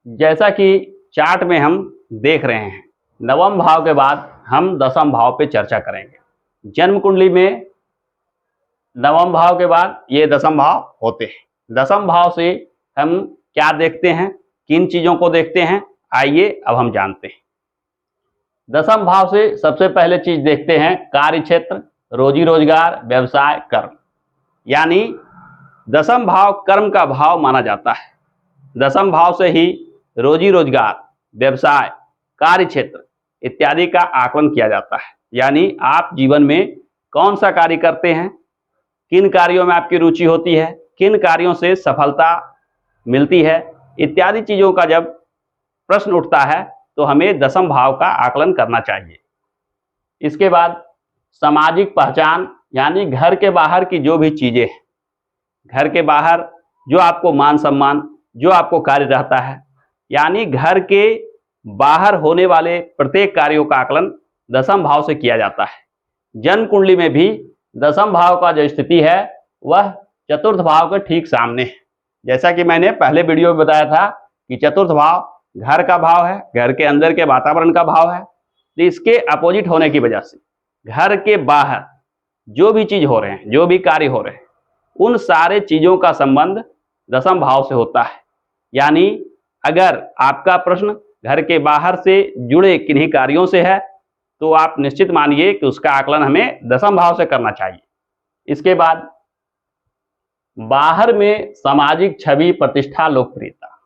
जैसा कि चार्ट में हम देख रहे हैं, नवम भाव के बाद हम दसम भाव पे चर्चा करेंगे। जन्म कुंडली में नवम भाव के बाद ये दसम भाव होते हैं। दसम भाव से हम क्या देखते हैं, किन चीजों को देखते हैं, आइए अब हम जानते हैं। दसम भाव से सबसे पहले चीज देखते हैं कार्य क्षेत्र, रोजी रोजगार, व्यवसाय, कर्म। यानी दसम भाव कर्म का भाव माना जाता है। दसम भाव से ही रोजी रोजगार, व्यवसाय, कार्य क्षेत्र इत्यादि का आकलन किया जाता है। यानी आप जीवन में कौन सा कार्य करते हैं, किन कार्यों में आपकी रुचि होती है, किन कार्यों से सफलता मिलती है, इत्यादि चीजों का जब प्रश्न उठता है तो हमें दसम भाव का आकलन करना चाहिए। इसके बाद सामाजिक पहचान, यानी घर के बाहर की जो भी चीजें हैं, घर के बाहर जो आपको मान सम्मान, जो आपको कार्य रहता है, यानी घर के बाहर होने वाले प्रत्येक कार्यों का आकलन दसम भाव से किया जाता है। जन्म कुंडली में भी दसम भाव का जो स्थिति है वह चतुर्थ भाव के ठीक सामने है। जैसा कि मैंने पहले वीडियो में बताया था कि चतुर्थ भाव घर का भाव है, घर के अंदर के वातावरण का भाव है। तो इसके अपोजिट होने की वजह से घर के बाहर जो भी चीज हो रहे हैं, जो भी कार्य हो रहे हैं, उन सारे चीजों का संबंध दसम भाव से होता है। यानी अगर आपका प्रश्न घर के बाहर से जुड़े किन्हीं कार्यों से है तो आप निश्चित मानिए कि उसका आकलन हमें दसम भाव से करना चाहिए। इसके बाद बाहर में सामाजिक छवि, प्रतिष्ठा, लोकप्रियता,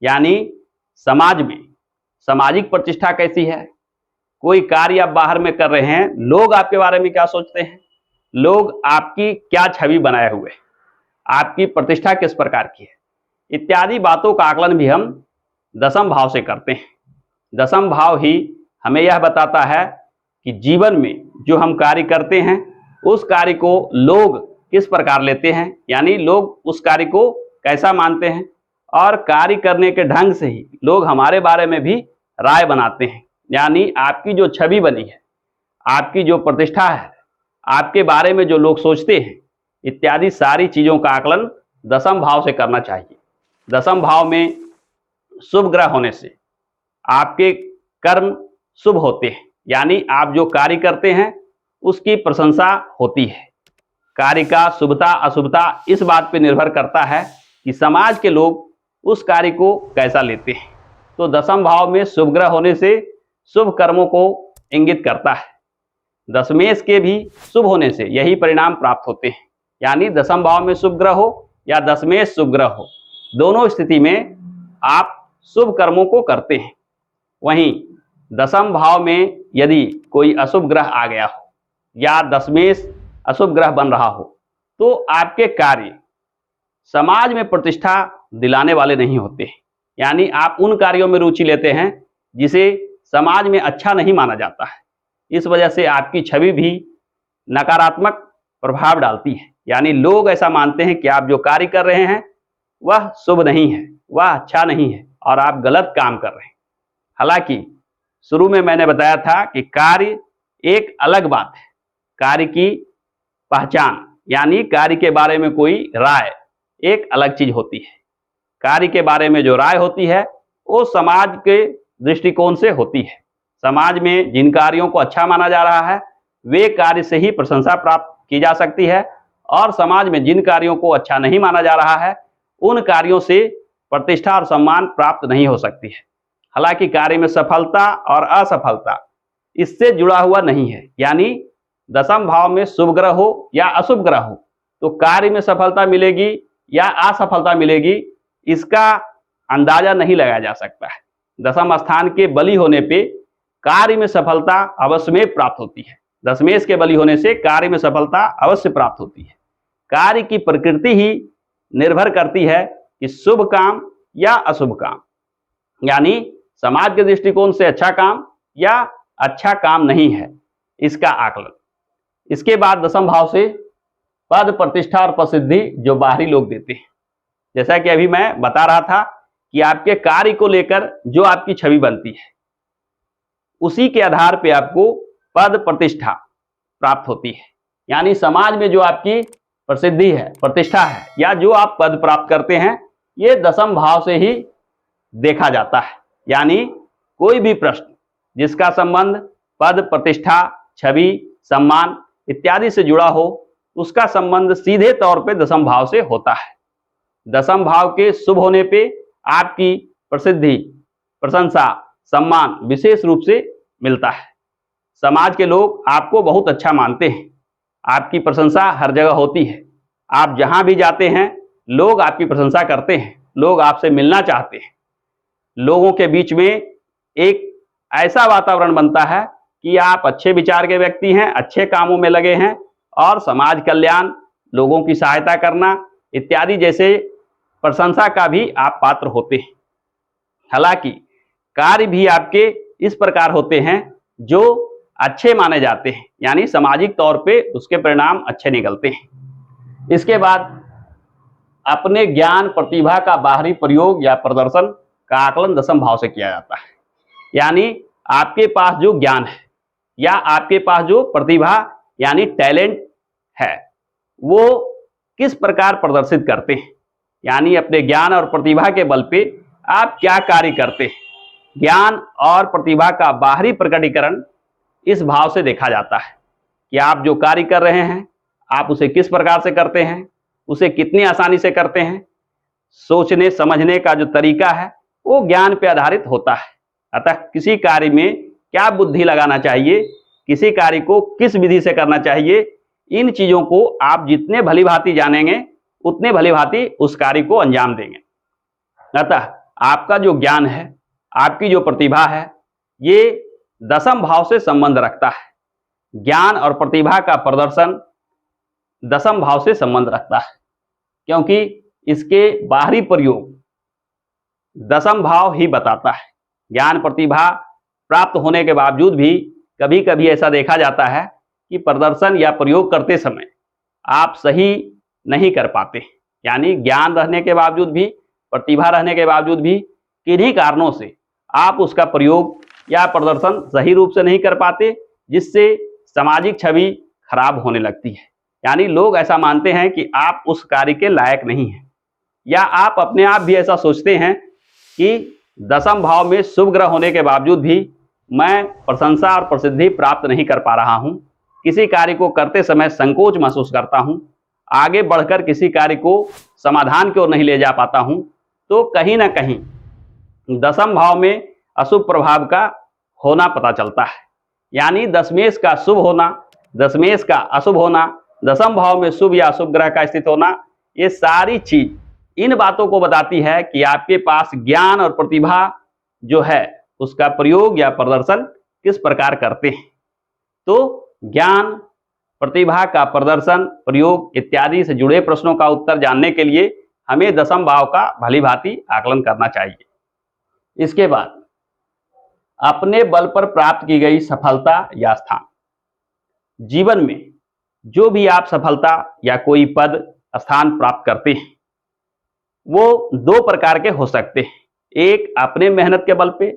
यानी समाज में सामाजिक प्रतिष्ठा कैसी है। कोई कार्य आप बाहर में कर रहे हैं, लोग आपके बारे में क्या सोचते हैं, लोग आपकी क्या छवि बनाए हुए हैं, आपकी प्रतिष्ठा किस प्रकार की है, इत्यादि बातों का आकलन भी हम दसम भाव से करते हैं। दसम भाव ही हमें यह बताता है कि जीवन में जो हम कार्य करते हैं उस कार्य को लोग किस प्रकार लेते हैं, यानी लोग उस कार्य को कैसा मानते हैं, और कार्य करने के ढंग से ही लोग हमारे बारे में भी राय बनाते हैं। यानी आपकी जो छवि बनी है, आपकी जो प्रतिष्ठा है, आपके बारे में जो लोग सोचते हैं, इत्यादि सारी चीजों का आकलन दसम भाव से करना चाहिए। दसम भाव में शुभ ग्रह होने से आपके कर्म शुभ होते हैं, यानी आप जो कार्य करते हैं उसकी प्रशंसा होती है। कार्य का शुभता अशुभता इस बात पर निर्भर करता है कि समाज के लोग उस कार्य को कैसा लेते हैं। तो दसम भाव में शुभ ग्रह होने से शुभ कर्मों को इंगित करता है। दशमेश के भी शुभ होने से यही परिणाम प्राप्त होते हैं। यानी दसम भाव में शुभ ग्रह हो या दशमेश शुभ ग्रह हो, दोनों स्थिति में आप शुभ कर्मों को करते हैं। वहीं दसम भाव में यदि कोई अशुभ ग्रह आ गया हो या दशमेश अशुभ ग्रह बन रहा हो तो आपके कार्य समाज में प्रतिष्ठा दिलाने वाले नहीं होते हैं। यानी आप उन कार्यों में रुचि लेते हैं जिसे समाज में अच्छा नहीं माना जाता है। इस वजह से आपकी छवि भी नकारात्मक प्रभाव डालती है। यानी लोग ऐसा मानते हैं कि आप जो कार्य कर रहे हैं वह शुभ नहीं है, वह अच्छा नहीं है और आप गलत काम कर रहे हैं। हालांकि शुरू में मैंने बताया था कि कार्य एक अलग बात है, कार्य की पहचान यानी कार्य के बारे में कोई राय एक अलग चीज होती है। कार्य के बारे में जो राय होती है वो समाज के दृष्टिकोण से होती है। समाज में जिन कार्यों को अच्छा माना जा रहा है वे कार्य से ही प्रशंसा प्राप्त की जा सकती है, और समाज में जिन कार्यों को अच्छा नहीं माना जा रहा है उन कार्यों से प्रतिष्ठा और सम्मान प्राप्त नहीं हो सकती है। हालांकि कार्य में सफलता और असफलता इससे जुड़ा हुआ नहीं है। यानी दसम भाव में शुभ ग्रह हो या अशुभ ग्रह हो तो कार्य में सफलता मिलेगी या असफलता मिलेगी इसका अंदाजा नहीं लगाया जा सकता है। दसम स्थान के बली होने पे कार्य में सफलता अवश्य में प्राप्त होती है। दशमेश के बली होने से कार्य में सफलता अवश्य प्राप्त होती है। कार्य की प्रकृति ही निर्भर करती है कि शुभ काम या अशुभ काम, यानी समाज के दृष्टिकोण से अच्छा काम या अच्छा काम नहीं है, इसका आकलन। इसके बाद दसम भाव से पद, प्रतिष्ठा और प्रसिद्धि जो बाहरी लोग देते हैं। जैसा कि अभी मैं बता रहा था कि आपके कार्य को लेकर जो आपकी छवि बनती है उसी के आधार पे आपको पद प्रतिष्ठा प्राप्त होती है। यानी समाज में जो आपकी प्रसिद्धि है, प्रतिष्ठा है, या जो आप पद प्राप्त करते हैं ये दसम भाव से ही देखा जाता है। यानी कोई भी प्रश्न जिसका संबंध पद, प्रतिष्ठा, छवि, सम्मान इत्यादि से जुड़ा हो, उसका संबंध सीधे तौर पे दसम भाव से होता है। दसम भाव के शुभ होने पे आपकी प्रसिद्धि, प्रशंसा, सम्मान विशेष रूप से मिलता है। समाज के लोग आपको बहुत अच्छा मानते हैं, आपकी प्रशंसा हर जगह होती है। आप जहां भी जाते हैं लोग आपकी प्रशंसा करते हैं, लोग आपसे मिलना चाहते हैं। लोगों के बीच में एक ऐसा वातावरण बनता है कि आप अच्छे विचार के व्यक्ति हैं, अच्छे कामों में लगे हैं और समाज कल्याण, लोगों की सहायता करना इत्यादि जैसे प्रशंसा का भी आप पात्र होते हैं। हालांकि कार्य भी आपके इस प्रकार होते हैं जो अच्छे माने जाते हैं, यानी सामाजिक तौर पे उसके परिणाम अच्छे निकलते हैं। इसके बाद अपने ज्ञान, प्रतिभा का बाहरी प्रयोग या प्रदर्शन का आकलन दसम भाव से किया जाता है। यानी आपके पास जो ज्ञान है या आपके पास जो प्रतिभा यानी टैलेंट है, वो किस प्रकार प्रदर्शित करते हैं, यानी अपने ज्ञान और प्रतिभा के बल पे आप क्या कार्य करते हैं। ज्ञान और प्रतिभा का बाहरी प्रकटीकरण इस भाव से देखा जाता है कि आप जो कार्य कर रहे हैं आप उसे किस प्रकार से करते हैं, उसे कितनी आसानी से करते हैं। सोचने समझने का जो तरीका है वो ज्ञान पे आधारित होता है। अतः किसी कार्य में क्या बुद्धि लगाना चाहिए, किसी कार्य को किस विधि से करना चाहिए, इन चीजों को आप जितने भलीभांति जानेंगे उतने भलीभांति उस कार्य को अंजाम देंगे। अतः आपका जो ज्ञान है, आपकी जो प्रतिभा है, ये दसम भाव से संबंध रखता है। ज्ञान और प्रतिभा का प्रदर्शन दसम भाव से संबंध रखता है, क्योंकि इसके बाहरी प्रयोग दसम भाव ही बताता है। ज्ञान प्रतिभा प्राप्त होने के बावजूद भी कभी कभी ऐसा देखा जाता है कि प्रदर्शन या प्रयोग करते समय आप सही नहीं कर पाते, यानी ज्ञान रहने के बावजूद भी, प्रतिभा रहने के बावजूद भी किन्हीं कारणों से आप उसका प्रयोग या प्रदर्शन सही रूप से नहीं कर पाते, जिससे सामाजिक छवि खराब होने लगती है। यानी लोग ऐसा मानते हैं कि आप उस कार्य के लायक नहीं हैं, या आप अपने आप भी ऐसा सोचते हैं कि दसम भाव में शुभ ग्रह होने के बावजूद भी मैं प्रशंसा और प्रसिद्धि प्राप्त नहीं कर पा रहा हूं, किसी कार्य को करते समय संकोच महसूस करता हूं, आगे बढ़कर किसी कार्य को समाधान की ओर नहीं ले जा पाता हूं, तो कहीं ना कहीं दसम भाव में अशुभ प्रभाव का होना पता चलता है। यानी दशमेश का शुभ होना, दशमेश का अशुभ होना, दसम भाव में शुभ या अशुभ ग्रह का स्थित होना, ये सारी चीज इन बातों को बताती है कि आपके पास ज्ञान और प्रतिभा जो है उसका प्रयोग या प्रदर्शन किस प्रकार करते हैं। तो ज्ञान, प्रतिभा का प्रदर्शन, प्रयोग इत्यादि से जुड़े प्रश्नों का उत्तर जानने के लिए हमें दसम भाव का भलीभांति आकलन करना चाहिए। इसके बाद अपने बल पर प्राप्त की गई सफलता या स्थान। जीवन में जो भी आप सफलता या कोई पद, स्थान प्राप्त करते हैं वो दो प्रकार के हो सकते हैं। एक अपने मेहनत के बल पे,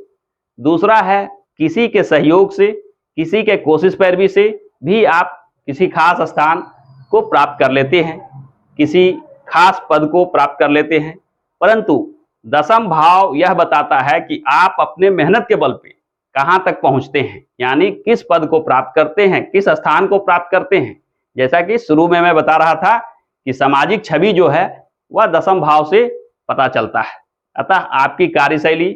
दूसरा है किसी के सहयोग से, किसी के कोशिश पैरवी से भी आप किसी खास स्थान को प्राप्त कर लेते हैं, किसी खास पद को प्राप्त कर लेते हैं। परंतु दसम भाव यह बताता है कि आप अपने मेहनत के बल पे कहां तक पहुंचते हैं, यानी किस पद को प्राप्त करते हैं, किस स्थान को प्राप्त करते हैं। जैसा कि शुरू में मैं बता रहा था कि सामाजिक छवि जो है वह दसम भाव से पता चलता है। अतः आपकी कार्यशैली,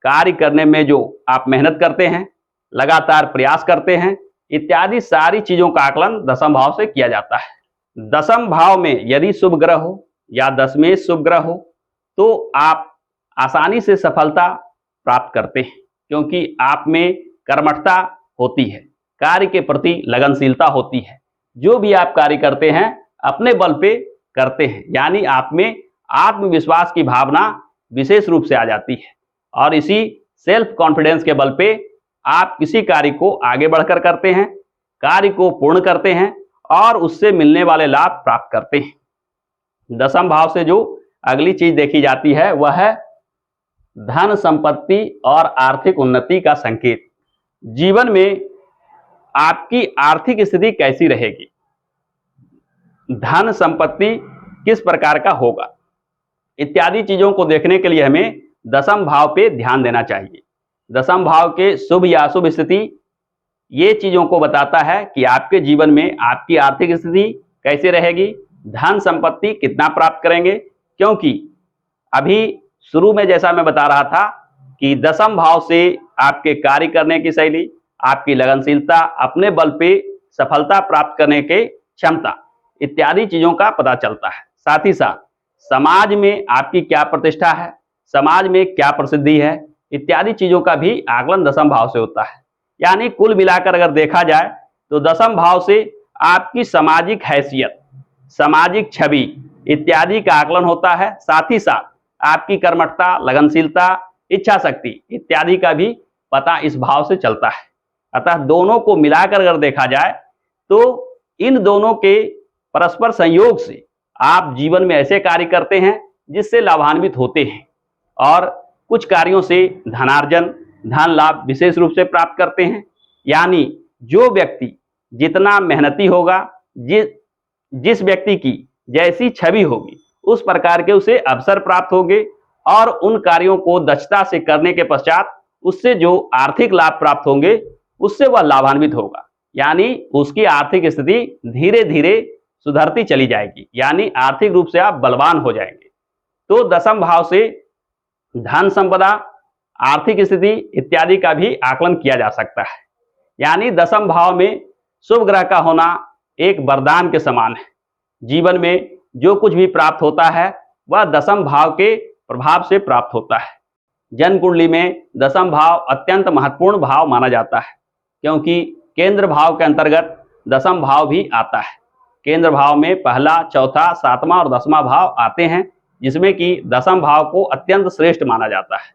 कार्य करने में जो आप मेहनत करते हैं, लगातार प्रयास करते हैं, इत्यादि सारी चीजों का आकलन दसम भाव से किया जाता है। दसम भाव में यदि शुभ ग्रह हो या दशमेश शुभ ग्रह हो तो आप आसानी से सफलता प्राप्त करते हैं, क्योंकि आप में कर्मठता होती है, कार्य के प्रति लगनशीलता होती है। जो भी आप कार्य करते हैं अपने बल पे करते हैं, यानी आप में आत्मविश्वास की भावना विशेष रूप से आ जाती है और इसी सेल्फ कॉन्फिडेंस के बल पे आप किसी कार्य को आगे बढ़कर करते हैं, कार्य को पूर्ण करते हैं और उससे मिलने वाले लाभ प्राप्त करते हैं। दसम भाव से जो अगली चीज देखी जाती है वह है धन संपत्ति और आर्थिक उन्नति का संकेत। जीवन में आपकी आर्थिक स्थिति कैसी रहेगी, धन संपत्ति किस प्रकार का होगा, इत्यादि चीजों को देखने के लिए हमें दसम भाव पे ध्यान देना चाहिए। दसम भाव के शुभ या अशुभ स्थिति ये चीजों को बताता है कि आपके जीवन में आपकी आर्थिक स्थिति कैसे रहेगी, धन संपत्ति कितना प्राप्त करेंगे। क्योंकि अभी शुरू में जैसा मैं बता रहा था कि दसम भाव से आपके कार्य करने की शैली, आपकी लगनशीलता, अपने बल पे सफलता प्राप्त करने के क्षमता इत्यादि चीजों का पता चलता है। साथ ही साथ समाज में आपकी क्या प्रतिष्ठा है, समाज में क्या प्रसिद्धि है, इत्यादि चीजों का भी आकलन दसम भाव से होता है। यानी कुल मिलाकर अगर देखा जाए तो दसम भाव से आपकी सामाजिक हैसियत, सामाजिक छवि इत्यादि का आकलन होता है। साथ ही साथ आपकी कर्मठता, लगनशीलता, इच्छा शक्ति इत्यादि का भी पता इस भाव से चलता है। अतः दोनों को मिलाकर अगर देखा जाए तो इन दोनों के परस्पर संयोग से आप जीवन में ऐसे कार्य करते हैं जिससे लाभान्वित होते हैं और कुछ कार्यों से धनार्जन, धन लाभ विशेष रूप से प्राप्त करते हैं। यानी जो व्यक्ति जितना मेहनती होगा, जिस व्यक्ति की जैसी छवि होगी उस प्रकार के उसे अवसर प्राप्त होंगे और उन कार्यों को दक्षता से करने के पश्चात उससे जो आर्थिक लाभ प्राप्त होंगे उससे वह लाभान्वित होगा। यानी उसकी आर्थिक स्थिति धीरे धीरे सुधरती चली जाएगी, यानी आर्थिक रूप से आप बलवान हो जाएंगे। तो दसम भाव से धन संपदा, आर्थिक स्थिति इत्यादि का भी आकलन किया जा सकता है। यानी दसम भाव में शुभ ग्रह का होना एक वरदान के समान है। जीवन में जो कुछ भी प्राप्त होता है वह दसम भाव के प्रभाव से प्राप्त होता है। जन्म कुंडली में दसम भाव अत्यंत महत्वपूर्ण भाव माना जाता है, क्योंकि केंद्र भाव के अंतर्गत दसम भाव भी आता है। केंद्र भाव में पहला, चौथा, सातवां और 10वां भाव आते हैं, जिसमें कि दसम भाव को अत्यंत श्रेष्ठ माना जाता है।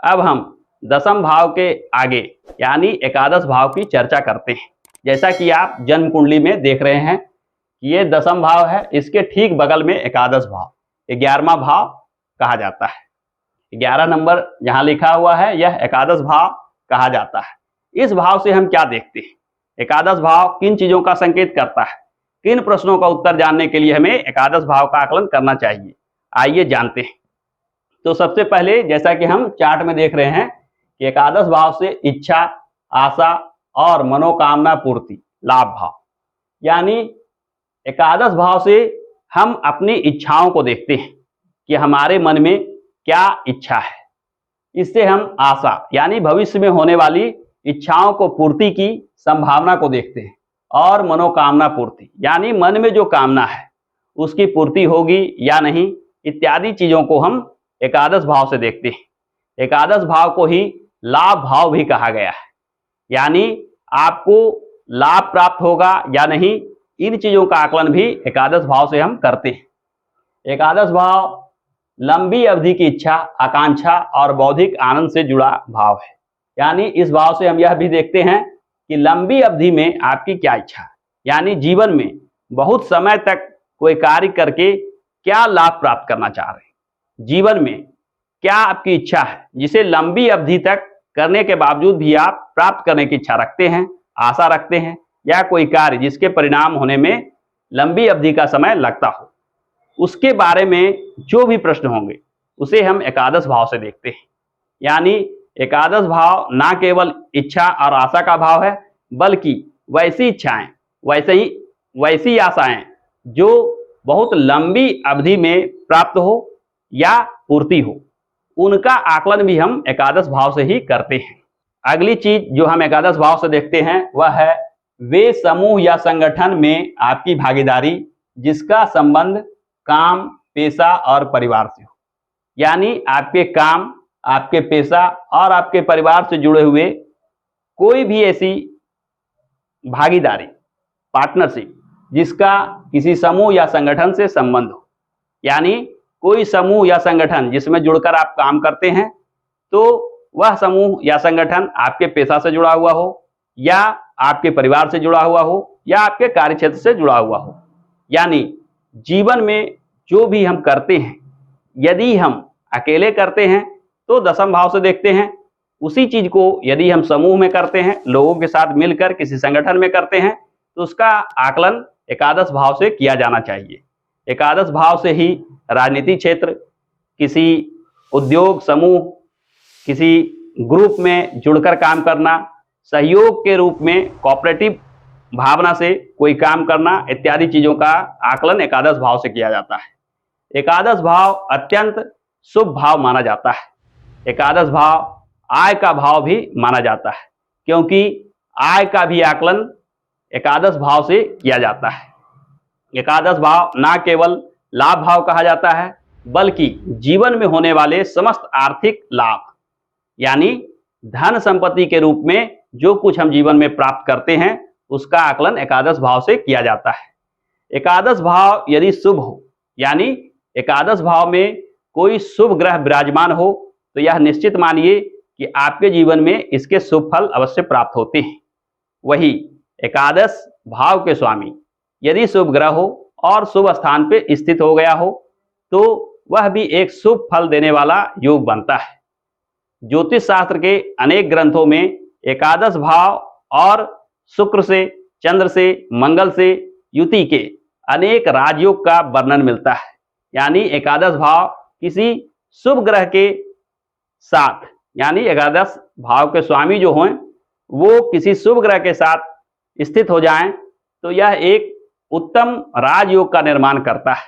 अब हम दसम भाव के आगे यानी एकादश भाव की चर्चा करते हैं। जैसा कि आप जन्म कुंडली में देख रहे हैं कि ये दसम भाव है, इसके ठीक बगल में एकादश भाव 11वां भाव कहा जाता है। 11 नंबर जहां लिखा हुआ है यह एकादश भाव कहा जाता है। इस भाव से हम क्या देखते हैं, एकादश भाव किन चीजों का संकेत करता है, किन प्रश्नों का उत्तर जानने के लिए हमें एकादश भाव का आकलन करना चाहिए, आइए जानते हैं। तो सबसे पहले जैसा कि हम चार्ट में देख रहे हैं कि एकादश भाव से इच्छा, आशा और मनोकामना पूर्ति लाभ भाव, यानी एकादश भाव से हम अपनी इच्छाओं को देखते हैं कि हमारे मन में क्या इच्छा है। इससे हम आशा यानी भविष्य में होने वाली इच्छाओं को पूर्ति की संभावना को देखते हैं और मनोकामना पूर्ति यानी मन में जो कामना है उसकी पूर्ति होगी या नहीं इत्यादि चीजों को हम एकादश भाव से देखते हैं। एकादश भाव को ही लाभ भाव भी कहा गया है, यानी आपको लाभ प्राप्त होगा या नहीं इन चीजों का आकलन भी एकादश भाव से हम करते हैं। एकादश भाव लंबी अवधि की इच्छा, आकांक्षा और बौद्धिक आनंद से जुड़ा भाव है। यानी इस भाव से हम यह भी देखते हैं कि लंबी अवधि में आपकी क्या इच्छा है, यानी जीवन में बहुत समय तक कोई कार्य करके क्या लाभ प्राप्त करना चाह रहे हैं, जीवन में क्या आपकी इच्छा है जिसे लंबी अवधि तक करने के बावजूद भी आप प्राप्त करने की इच्छा रखते हैं, आशा रखते हैं, या कोई कार्य जिसके परिणाम होने में लंबी अवधि का समय लगता हो, उसके बारे में जो भी प्रश्न होंगे उसे हम एकादश भाव से देखते हैं। यानी एकादश भाव ना केवल इच्छा और आशा का भाव है, बल्कि वैसी इच्छाएं, वैसी आशाएं जो बहुत लंबी अवधि में प्राप्त हो या पूर्ति हो, उनका आकलन भी हम एकादश भाव से ही करते हैं। अगली चीज जो हम एकादश भाव से देखते हैं वह है वे समूह या संगठन में आपकी भागीदारी जिसका संबंध काम, पेशा और परिवार से हो। यानी आपके काम, आपके पेशा और आपके परिवार से जुड़े हुए कोई भी ऐसी भागीदारी, पार्टनरशिप जिसका किसी समूह या संगठन से संबंध हो। यानी कोई समूह या संगठन जिसमें जुड़कर आप काम करते हैं तो वह समूह या संगठन आपके पेशा से जुड़ा हुआ हो या आपके परिवार से जुड़ा हुआ हो या आपके कार्यक्षेत्र से जुड़ा हुआ हो। यानी जीवन में जो भी हम करते हैं, यदि हम अकेले करते हैं तो दसम भाव से देखते हैं, उसी चीज को यदि हम समूह में करते हैं, लोगों के साथ मिलकर किसी संगठन में करते हैं, तो उसका आकलन एकादश भाव से किया जाना चाहिए। एकादश भाव से ही राजनीति क्षेत्र, किसी उद्योग समूह, किसी ग्रुप में जुड़कर काम करना, सहयोग के रूप में कोऑपरेटिव भावना से कोई काम करना इत्यादि चीजों का आकलन एकादश भाव से किया जाता है। एकादश भाव अत्यंत शुभ भाव माना जाता है। एकादश भाव आय का भाव भी माना जाता है, क्योंकि आय का भी आकलन एकादश भाव से किया जाता है। एकादश भाव न केवल लाभ भाव कहा जाता है, बल्कि जीवन में होने वाले समस्त आर्थिक लाभ, यानी धन संपत्ति के रूप में जो कुछ हम जीवन में प्राप्त करते हैं उसका आकलन एकादश भाव से किया जाता है। एकादश भाव यदि शुभ हो, यानी एकादश भाव में कोई शुभ ग्रह विराजमान हो, तो यह निश्चित मानिए कि आपके जीवन में इसके शुभ फल अवश्य प्राप्त होते हैं। वही एकादश भाव के स्वामी यदि शुभ ग्रह हो और शुभ स्थान पे स्थित हो गया हो, तो वह भी एक शुभ फल देने वाला योग बनता है। ज्योतिष शास्त्र के अनेक ग्रंथों में एकादश भाव और शुक्र से, चंद्र से, मंगल से युति के अनेक राजयोग का वर्णन मिलता है। यानी एकादश भाव किसी शुभ ग्रह के साथ, यानी एकादश भाव के स्वामी जो हों वो किसी शुभ ग्रह के साथ स्थित हो जाएं, तो यह एक उत्तम राजयोग का निर्माण करता है।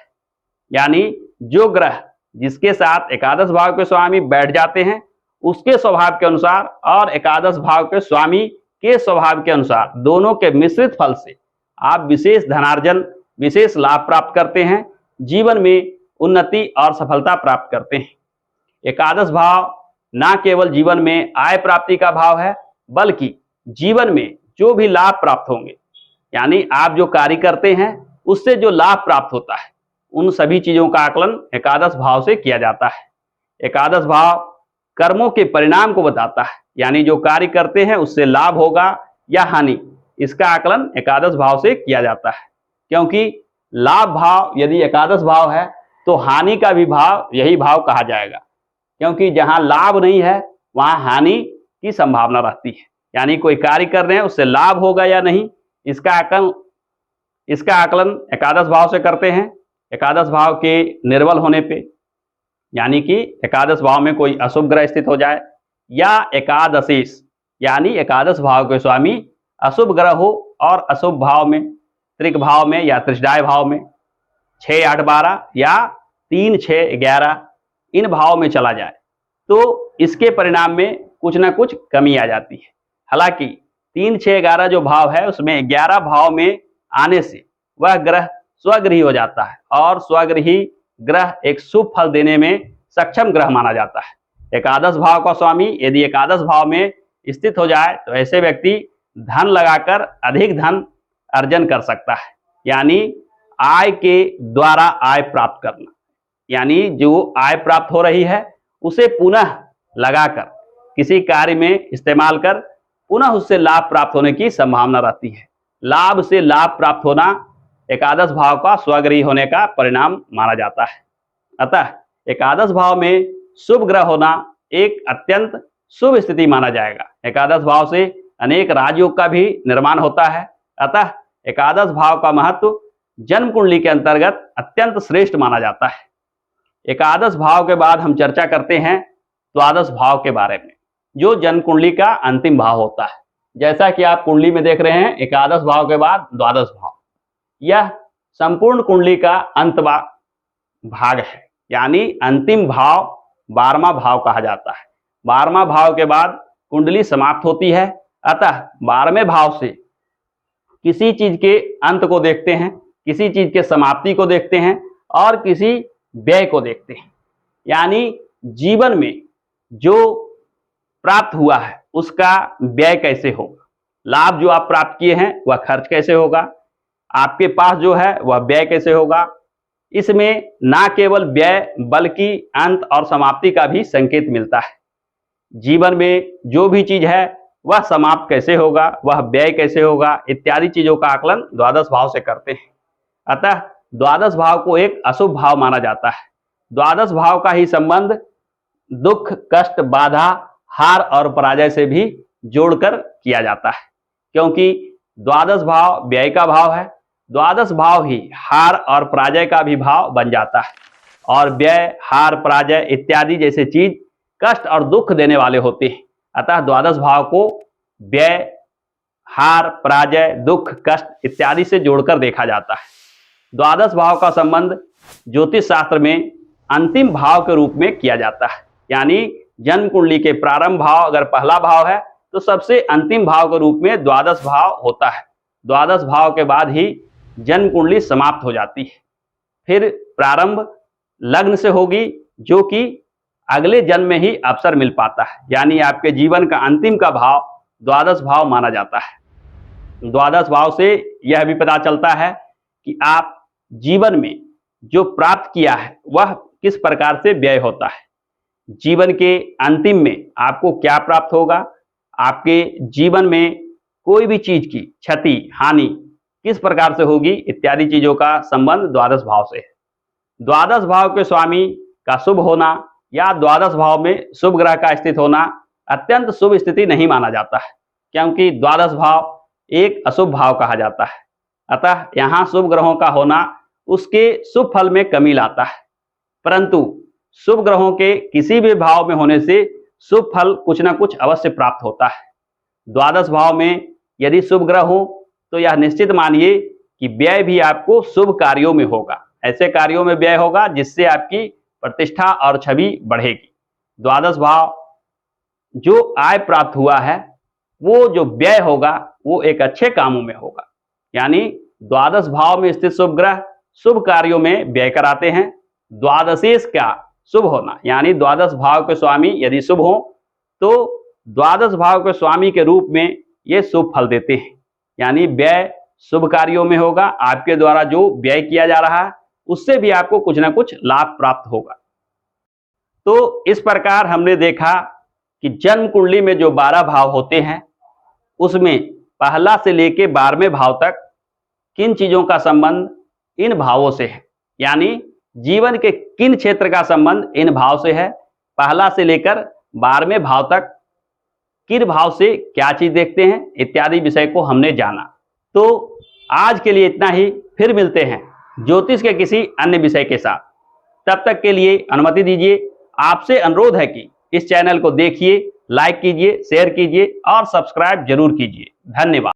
यानी जो ग्रह जिसके साथ एकादश भाव के स्वामी बैठ जाते हैं, उसके स्वभाव के अनुसार और एकादश भाव के स्वामी के स्वभाव के अनुसार दोनों के मिश्रित फल से आप विशेष धनार्जन, विशेष लाभ प्राप्त करते हैं, जीवन में उन्नति और सफलता प्राप्त करते हैं। एकादश भाव न केवल जीवन में आय प्राप्ति का भाव है, बल्कि जीवन में जो भी लाभ प्राप्त होंगे, यानी आप जो कार्य करते हैं उससे जो लाभ प्राप्त होता है, उन सभी चीजों का आकलन एकादश भाव से किया जाता है। एकादश भाव कर्मों के परिणाम को बताता है, यानी जो कार्य करते हैं उससे लाभ होगा या हानि, इसका आकलन एकादश भाव से किया जाता है। क्योंकि लाभ भाव यदि एकादश भाव है तो हानि का भी भाव यही भाव कहा जाएगा, क्योंकि जहां लाभ नहीं है वहां हानि की संभावना रहती है। यानी कोई कार्य कर रहे हैं उससे लाभ होगा या नहीं, इसका आकलन एकादश भाव से करते हैं। एकादश भाव के निर्बल होने पे, यानी कि एकादश भाव में कोई अशुभ ग्रह स्थित हो जाए, या एकादशेश यानी एकादश भाव के स्वामी अशुभ ग्रह हो और अशुभ भाव में, त्रिक भाव में या त्रिशदाय भाव में 6, 8, 12 या 3, 6, 11 इन भाव में चला जाए, तो इसके परिणाम में कुछ ना कुछ कमी आ जाती है। हालांकि 3, 6, 11 जो भाव है उसमें 11 भाव में आने से वह ग्रह स्वगृही हो जाता है, और स्वगृही ग्रह एक शुभ फल देने में सक्षम ग्रह माना जाता है। एकादश भाव का स्वामी यदि एकादश भाव में स्थित हो जाए तो ऐसे व्यक्ति धन लगाकर अधिक धन अर्जन कर सकता है। यानी आय के द्वारा आय प्राप्त करना, यानी जो आय प्राप्त हो रही है उसे पुनः लगाकर किसी कार्य में इस्तेमाल कर पुनः उससे लाभ प्राप्त होने की संभावना रहती है। लाभ से लाभ प्राप्त होना एकादश भाव का स्वगृही होने का परिणाम माना जाता है। अतः एकादश भाव में शुभ ग्रह होना एक अत्यंत शुभ स्थिति माना जाएगा। एकादश भाव से अनेक राजयोग का भी निर्माण होता है। अतः एकादश भाव का महत्व जन्म कुंडली के अंतर्गत अत्यंत श्रेष्ठ माना जाता है। एकादश भाव के बाद हम चर्चा करते हैं द्वादश भाव के बारे में, जो जन्म कुंडली का अंतिम भाव होता है। जैसा कि आप कुंडली में देख रहे हैं, एकादश भाव के बाद द्वादश भाव, यह संपूर्ण कुंडली का अंतवा भाग है, यानी अंतिम भाव 12वां भाव कहा जाता है। 12वां भाव के बाद कुंडली समाप्त होती है। अतः 12वें भाव से किसी चीज के अंत को देखते हैं, किसी चीज के समाप्ति को देखते हैं और किसी व्यय को देखते हैं। यानी जीवन में जो प्राप्त हुआ है उसका व्यय कैसे होगा, लाभ जो आप प्राप्त किए हैं वह खर्च कैसे होगा, आपके पास जो है वह व्यय कैसे होगा। इसमें ना केवल व्यय बल्कि अंत और समाप्ति का भी संकेत मिलता है। जीवन में जो भी चीज है वह समाप्त कैसे होगा, वह व्यय कैसे होगा, इत्यादि चीजों का आकलन द्वादश भाव से करते हैं। अतः द्वादश भाव को एक अशुभ भाव माना जाता है। द्वादश भाव का ही संबंध दुख, कष्ट, बाधा, हार और पराजय से भी जोड़कर किया जाता है, क्योंकि द्वादश भाव व्यय का भाव है। द्वादश भाव ही हार और पराजय का भी भाव बन जाता है। और व्यय, हार, पराजय इत्यादि जैसे चीज कष्ट और दुख देने वाले होते हैं। अतः द्वादश भाव को व्यय, हार, पराजय, दुख, कष्ट इत्यादि से जोड़कर देखा जाता है। द्वादश भाव का संबंध ज्योतिष शास्त्र में अंतिम भाव के रूप में किया जाता है, यानी जन्म कुंडली के प्रारंभ भाव अगर पहला भाव है तो सबसे अंतिम भाव के रूप में द्वादश भाव होता है। द्वादश भाव के बाद ही जन्म कुंडली समाप्त हो जाती है। फिर प्रारंभ लग्न से होगी, जो कि अगले जन्म में ही अवसर मिल पाता है, यानी आपके जीवन का अंतिम का भाव द्वादश भाव माना जाता है। द्वादश भाव से यह भी पता चलता है कि आप जीवन में जो प्राप्त किया है वह किस प्रकार से व्यय होता है। जीवन के अंतिम में आपको क्या प्राप्त होगा, आपके जीवन में कोई भी चीज की क्षति, हानि किस प्रकार से होगी इत्यादि चीजों का संबंध द्वादश भाव से है। द्वादश भाव के स्वामी का शुभ होना या द्वादश भाव में शुभ ग्रह का स्थित होना अत्यंत शुभ स्थिति नहीं माना जाता है, क्योंकि द्वादश भाव एक अशुभ भाव कहा जाता है। अतः यहाँ शुभ ग्रहों का होना उसके शुभ फल में कमी लाता है, परंतु शुभ ग्रहों के किसी भी भाव में होने से शुभ फल कुछ ना कुछ अवश्य प्राप्त होता है। द्वादश भाव में यदि शुभ ग्रह हो तो यह निश्चित मानिए कि व्यय भी आपको शुभ कार्यों में होगा, ऐसे कार्यों में व्यय होगा जिससे आपकी प्रतिष्ठा और छवि बढ़ेगी। द्वादश भाव जो आय प्राप्त हुआ है वो जो व्यय होगा वो एक अच्छे कामों में होगा, यानी द्वादश भाव में स्थित शुभ ग्रह शुभ कार्यों में व्यय कराते हैं। द्वादशेश का शुभ होना, यानी द्वादश भाव के स्वामी यदि शुभ हो तो द्वादश भाव के स्वामी के रूप में ये शुभ फल देते हैं, यानी व्यय शुभ कार्यों में होगा। आपके द्वारा जो व्यय किया जा रहा है उससे भी आपको कुछ ना कुछ लाभ प्राप्त होगा। तो इस प्रकार हमने देखा कि जन्म कुंडली में जो 12 भाव होते हैं उसमें पहला से लेके 12वें भाव तक किन चीजों का संबंध इन भावों से है, यानी जीवन के किन क्षेत्र का संबंध इन भाव से है, पहला से लेकर 12वें भाव तक किन भाव से क्या चीज देखते हैं इत्यादि विषय को हमने जाना। तो आज के लिए इतना ही, फिर मिलते हैं ज्योतिष के किसी अन्य विषय के साथ। तब तक के लिए अनुमति दीजिए। आपसे अनुरोध है कि इस चैनल को देखिए, लाइक कीजिए, शेयर कीजिए और सब्सक्राइब जरूर कीजिए। धन्यवाद।